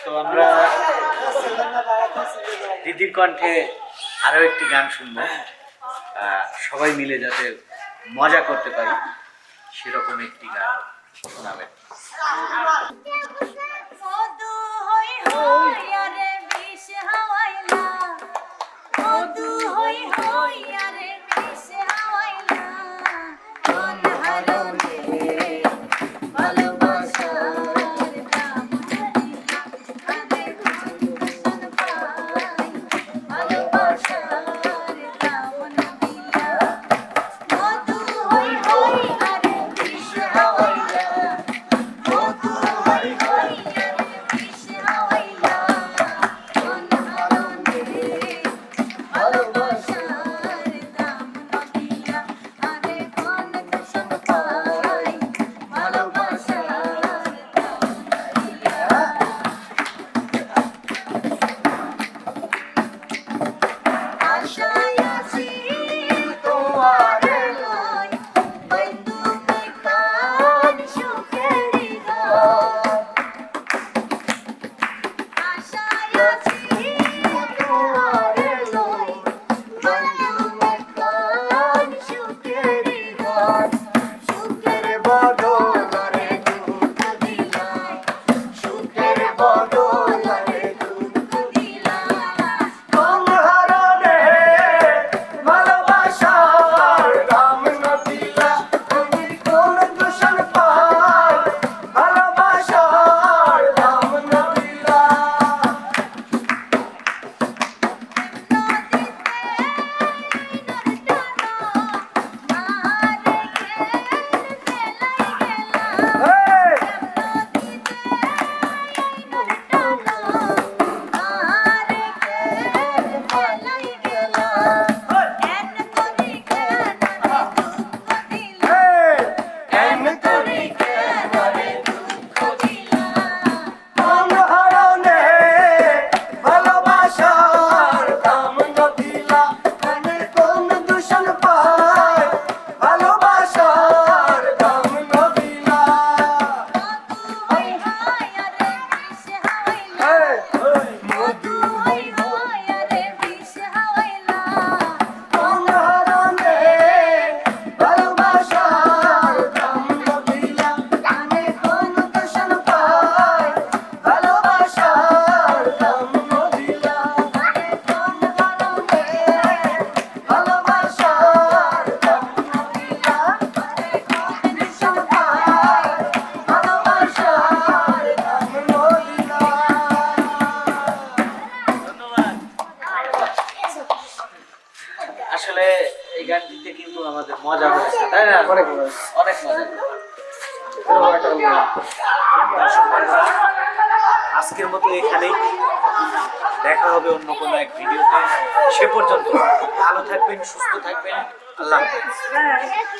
তো আমরা দিদির কণ্ঠে আরো একটি গান শুনবো, সবাই মিলে যাতে মজা করতে পারি সেরকম একটি গান শোনাবেন। আসলে এই গানটিতে কিন্তু আমাদের মজা হয়েছে, তাই না? অনেক মজা। আজকের মতো এখানেই, দেখা হবে অন্য কোনো এক ভিডিওতে। সে পর্যন্ত ভালো থাকবেন, সুস্থ থাকবেন। আল্লাহ হাফেজ।